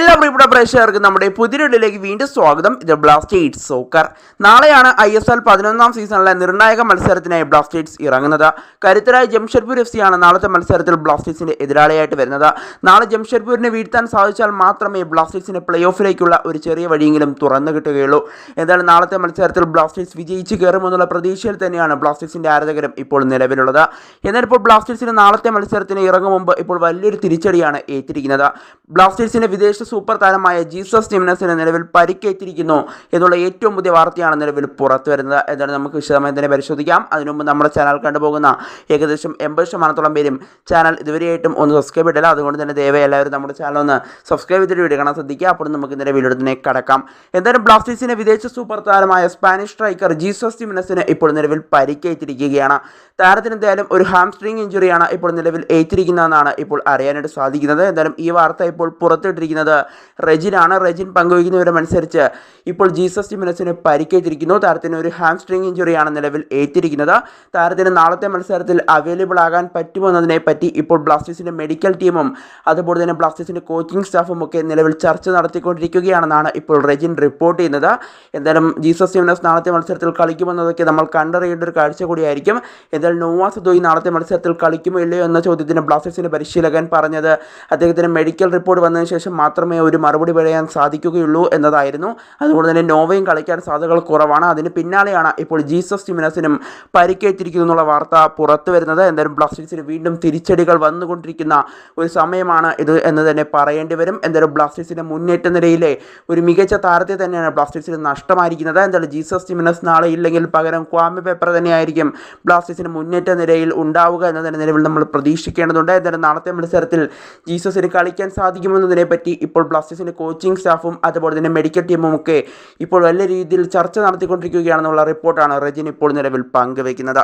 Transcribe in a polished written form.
എല്ലാ പ്രിയപ്പെട്ട പ്രേക്ഷകർക്കും നമ്മുടെ പുതിയൊരിലേക്ക് വീണ്ടും സ്വാഗതം. ഇത് ബ്ലാസ്റ്റേഴ്സ് സോക്കർ. നാളെയാണ് ISL 11ാം സീസണിലെ നിർണായക മത്സരത്തിനായി ബ്ലാസ്റ്റേഴ്സ് ഇറങ്ങുന്നത്. കരുത്തരായ ജംഷഡ്പൂർ FC ആണ് നാളത്തെ മത്സരത്തിൽ ബ്ലാസ്റ്റേഴ്സിന്റെ എതിരാളിയായിട്ട് വരുന്നത്. നാളെ ജംഷഡ്പൂരിനെ വീഴ്ത്താൻ സാധിച്ചാൽ മാത്രമേ ബ്ലാസ്റ്റേഴ്സിന്റെ പ്ലേ ഓഫിലേക്കുള്ള ഒരു ചെറിയ വഴിയെങ്കിലും തുറന്നു കിട്ടുകയുള്ളൂ. എന്തായാലും നാളത്തെ മത്സരത്തിൽ ബ്ലാസ്റ്റേഴ്സ് വിജയിച്ച് കയറുമെന്നുള്ള പ്രതീക്ഷയിൽ തന്നെയാണ് ബ്ലാസ്റ്റേഴ്സിന്റെ ആരാധകരും ഇപ്പോൾ നിലവിലുള്ളത്. എന്നാൽ ഇപ്പോൾ ബ്ലാസ്റ്റേഴ്സിന് നാളത്തെ മത്സരത്തിന് ഇറങ്ങും മുമ്പ് ഇപ്പോൾ വലിയൊരു തിരിച്ചടിയാണ് ഏറ്റിരിക്കുന്നത്. ബ്ലാസ്റ്റേഴ്സിന്റെ വിദേശ സൂപ്പർ താരമായ ജീസസ് ജിംനസിന് നിലവിൽ പരിക്കേറ്റിരിക്കുന്നു എന്നുള്ള ഏറ്റവും പുതിയ വാർത്തയാണ് നിലവിൽ പുറത്തു വരുന്നത്. എന്താണ് നമുക്ക് വിശദമായി തന്നെ പരിശോധിക്കാം. അതിനുമുമ്പ് നമ്മുടെ ചാനൽ കണ്ടുപോകുന്ന ഏകദേശം 80% പേരും ചാനൽ ഇതുവരെയായിട്ടും ഒന്ന് സബ്സ്ക്രൈബ് ചെയ്തില്ല. അതുകൊണ്ട് തന്നെ ദയവായി എല്ലാവരും നമ്മുടെ ചാനൽ ഒന്ന് സബ്സ്ക്രൈബ് ചെയ്തിട്ട് വീഡിയോ കാണാൻ ശ്രദ്ധിക്കുക. അപ്പോൾ നമുക്ക് ഇതിൻ്റെ വീഡിയോത്തിനെ കടക്കാം. എന്തായാലും ബ്ലാസ്റ്റേഴ്സിന്റെ വിദേശ സൂപ്പർ താരമായ സ്പാനിഷ് സ്ട്രൈക്കർ ജീസസ് ജിംനസിന് ഇപ്പോൾ നിലവിൽ പരിക്കേറ്റിരിക്കുകയാണ്. താരത്തിന് എന്തായാലും ഒരു ഹാംസ്ട്രിങ് ഇഞ്ചുറിയാണ് ഇപ്പോൾ നിലവിൽ ഏറ്റിരിക്കുന്നതെന്നാണ് ഇപ്പോൾ അറിയാനായിട്ട് സാധിക്കുന്നത്. എന്തായാലും ഈ വാർത്ത ഇപ്പോൾ പുറത്തിട്ടിരിക്കുന്നത് റെജിനാണ്. റെജിൻ പങ്കുവയ്ക്കുന്ന വിവരമനുസരിച്ച് ഇപ്പോൾ ജീസസ് ജിംനസിന് പരിക്കേറ്റിരിക്കുന്നു. താരത്തിന് ഒരു ഹാംസ്ട്രിങ് ഇഞ്ചുറിയാണ് നിലവിൽ ഏറ്റിരിക്കുന്നത്. താരത്തിന് നാളത്തെ മത്സരത്തിൽ അവൈലബിൾ ആകാൻ പറ്റുമെന്നതിനെ പറ്റി ഇപ്പോൾ ബ്ലാസ്റ്റേഴ്സിന്റെ മെഡിക്കൽ ടീമും അതുപോലെ തന്നെ ബ്ലാസ്റ്റേഴ്സിന്റെ കോച്ചിങ് സ്റ്റാഫും ഒക്കെ നിലവിൽ ചർച്ച നടത്തിക്കൊണ്ടിരിക്കുകയാണെന്നാണ് ഇപ്പോൾ റെജിൻ റിപ്പോർട്ട് ചെയ്യുന്നത്. എന്തായാലും ജീസസ് ജിംനസ് നാളത്തെ മത്സരത്തിൽ കളിക്കുമെന്നതൊക്കെ നമ്മൾ കണ്ടറിയേണ്ട ഒരു കാഴ്ച കൂടിയായിരിക്കും. എന്തായാലും നോവാ സദോയി നാളത്തെ മത്സരത്തിൽ കളിക്കുമോ ഇല്ലയോ എന്ന ചോദ്യത്തിന് ബ്ലാസ്റ്റേഴ്സിന്റെ പരിശീലകൻ പറഞ്ഞത് അദ്ദേഹത്തിന് മെഡിക്കൽ റിപ്പോർട്ട് വന്നതിന് ശേഷം മാത്രമേ ഒരു മറുപടി പറയാൻ സാധിക്കുകയുള്ളൂ എന്നതായിരുന്നു. അതുകൊണ്ട് തന്നെ നോവയും കളിക്കാൻ സാധ്യതകൾ കുറവാണ്. അതിന് പിന്നാലെയാണ് ഇപ്പോൾ ജീസസ് ജിംനസിനും പരിക്കേറ്റിരിക്കുന്നു എന്നുള്ള വാർത്ത പുറത്തു വരുന്നത്. എന്തായാലും ബ്ലാസ്റ്റേഴ്സിന് വീണ്ടും തിരിച്ചടികൾ വന്നുകൊണ്ടിരിക്കുന്ന ഒരു സമയമാണ് ഇത് എന്ന് തന്നെ പറയേണ്ടി വരും. എന്തായാലും ബ്ലാസ്റ്റേഴ്സിന്റെ മുന്നേറ്റ നിരയിലെ ഒരു മികച്ച താരത്തെ തന്നെയാണ് ബ്ലാസ്റ്റേഴ്സിന് നഷ്ടമായിരിക്കുന്നത്. എന്തായാലും ജീസസ് ജിംനസ് നാളെ ഇല്ലെങ്കിൽ പകരം ക്വാമി പേപ്പർ തന്നെയായിരിക്കും ബ്ലാസ്റ്റേഴ്സിന് മുന്നേറ്റ നിരയിൽ ഉണ്ടാവുക എന്നതിന് നിലവിൽ നമ്മൾ പ്രതീക്ഷിക്കേണ്ടതുണ്ട്. എന്തായാലും നാളത്തെ മത്സരത്തിൽ ജീസസിന് കളിക്കാൻ സാധിക്കുമെന്നതിനെ പറ്റി ഇപ്പോൾ ബ്ലാസ്റ്റേഴ്സിന്റെ കോച്ചിങ് സ്റ്റാഫും അതുപോലെ തന്നെ മെഡിക്കൽ ടീമും ഒക്കെ ഇപ്പോൾ വലിയ രീതിയിൽ ചർച്ച നടത്തിക്കൊണ്ടിരിക്കുകയാണെന്നുള്ള റിപ്പോർട്ടാണ് റെജിൻ ഇപ്പോൾ നിലവിൽ പങ്കുവയ്ക്കുന്നത്.